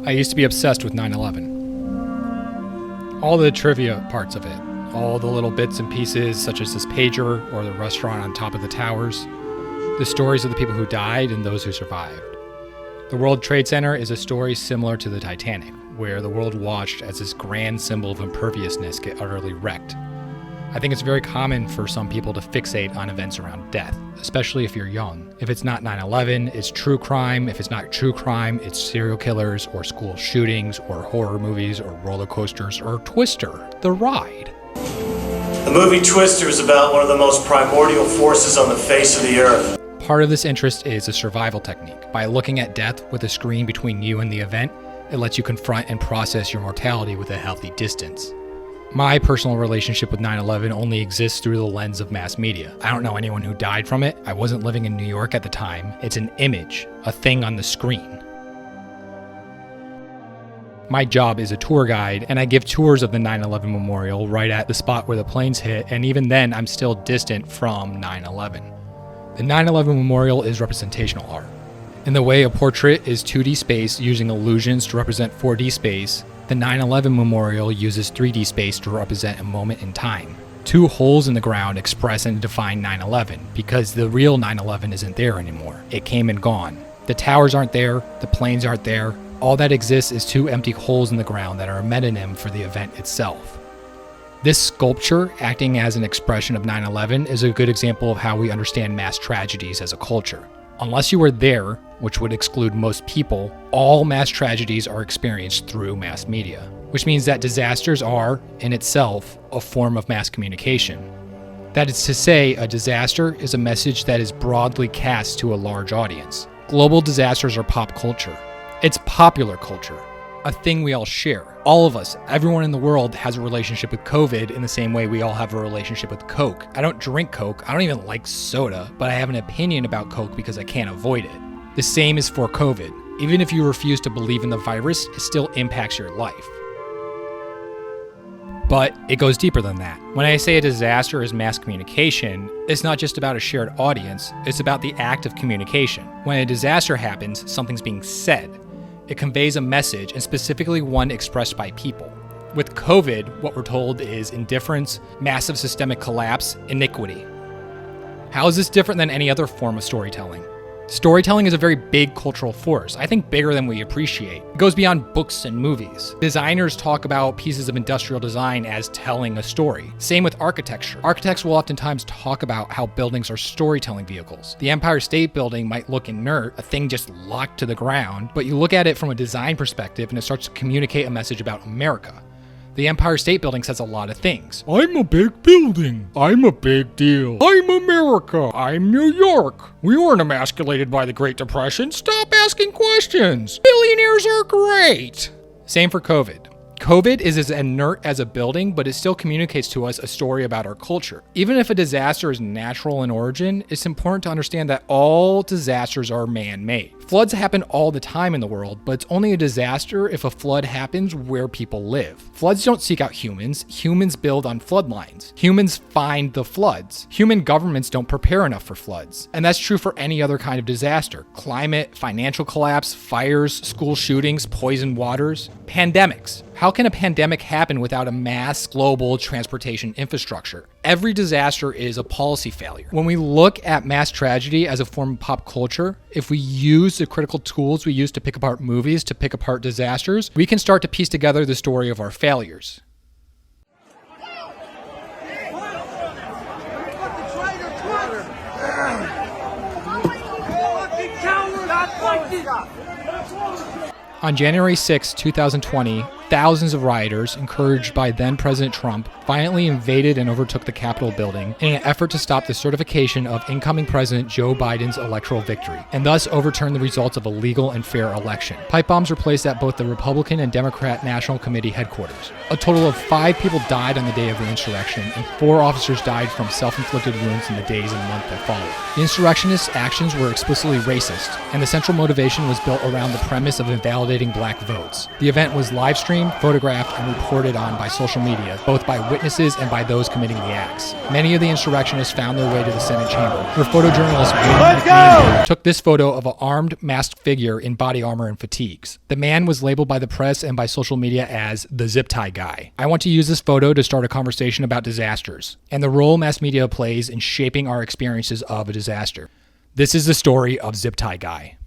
I used to be obsessed with 9/11. All the trivia parts of it, all the little bits and pieces such as this pager or the restaurant on top of the towers, the stories of the people who died and those who survived. The World Trade Center is a story similar to the Titanic, where the world watched as this grand symbol of imperviousness get utterly wrecked. I think it's very common for some people to fixate on events around death, especially if you're young. If it's not 9/11, it's true crime. If it's not true crime, it's serial killers or school shootings or horror movies or roller coasters or Twister, the ride. The movie Twister is about one of the most primordial forces on the face of the earth. Part of this interest is a survival technique. By looking at death with a screen between you and the event, it lets you confront and process your mortality with a healthy distance. My personal relationship with 9/11 only exists through the lens of mass media. I don't know anyone who died from it. I wasn't living in New York at the time. It's an image, a thing on the screen. My job is a tour guide, and I give tours of the 9/11 memorial right at the spot where the planes hit, and even then, I'm still distant from 9/11. The 9/11 memorial is representational art. In the way a portrait is 2D space using illusions to represent 4D space, the 9/11 memorial uses 3D space to represent a moment in time. Two holes in the ground express and define 9/11 because the real 9/11 isn't there anymore. It came and gone. The towers aren't there, the planes aren't there. All that exists is two empty holes in the ground that are a metonym for the event itself. This sculpture, acting as an expression of 9/11, is a good example of how we understand mass tragedies as a culture. Unless you were there, which would exclude most people, all mass tragedies are experienced through mass media, which means that disasters are, in itself, a form of mass communication. That is to say, a disaster is a message that is broadly cast to a large audience. Global disasters are pop culture. It's popular culture, a thing we all share. All of us, everyone in the world has a relationship with COVID in the same way we all have a relationship with Coke. I don't drink Coke, I don't even like soda, but I have an opinion about Coke because I can't avoid it. The same is for COVID. Even if you refuse to believe in the virus, it still impacts your life. But it goes deeper than that. When I say a disaster is mass communication, it's not just about a shared audience, it's about the act of communication. When a disaster happens, something's being said. It conveys a message, and specifically one expressed by people. With COVID, what we're told is indifference, massive systemic collapse, iniquity. How is this different than any other form of storytelling? Storytelling is a very big cultural force, I think bigger than we appreciate. It goes beyond books and movies. Designers talk about pieces of industrial design as telling a story. Same with architecture. Architects will oftentimes talk about how buildings are storytelling vehicles. The Empire State Building might look inert, a thing just locked to the ground, but you look at it from a design perspective and it starts to communicate a message about America. The Empire State Building says a lot of things. I'm a big building. I'm a big deal. I'm America. I'm New York. We weren't emasculated by the Great Depression. Stop asking questions. Billionaires are great. Same for COVID. COVID is as inert as a building, but it still communicates to us a story about our culture. Even if a disaster is natural in origin, it's important to understand that all disasters are man-made. Floods happen all the time in the world, but it's only a disaster if a flood happens where people live. Floods don't seek out humans. Humans build on flood lines. Humans find the floods. Human governments don't prepare enough for floods. And that's true for any other kind of disaster. Climate, financial collapse, fires, school shootings, poisoned waters, pandemics. How can a pandemic happen without a mass global transportation infrastructure? Every disaster is a policy failure. When we look at mass tragedy as a form of pop culture, if we use the critical tools we use to pick apart movies, to pick apart disasters, we can start to piece together the story of our failures. On January 6, 2020, thousands of rioters, encouraged by then-President Trump, violently invaded and overtook the Capitol building in an effort to stop the certification of incoming President Joe Biden's electoral victory, and thus overturn the results of a legal and fair election. Pipe bombs were placed at both the Republican and Democrat National Committee headquarters. A total of 5 people died on the day of the insurrection, and 4 officers died from self-inflicted wounds in the days and month that followed. The insurrectionists' actions were explicitly racist, and the central motivation was built around the premise of invalidating black votes. The event was live-streamed streamed, photographed, and reported on by social media, both by witnesses and by those committing the acts. Many of the insurrectionists found their way to the Senate chamber, where photojournalist William McNeely took this photo of an armed, masked figure in body armor and fatigues. The man was labeled by the press and by social media as the zip tie guy. I want to use this photo to start a conversation about disasters, and the role mass media plays in shaping our experiences of a disaster. This is the story of Zip Tie Guy.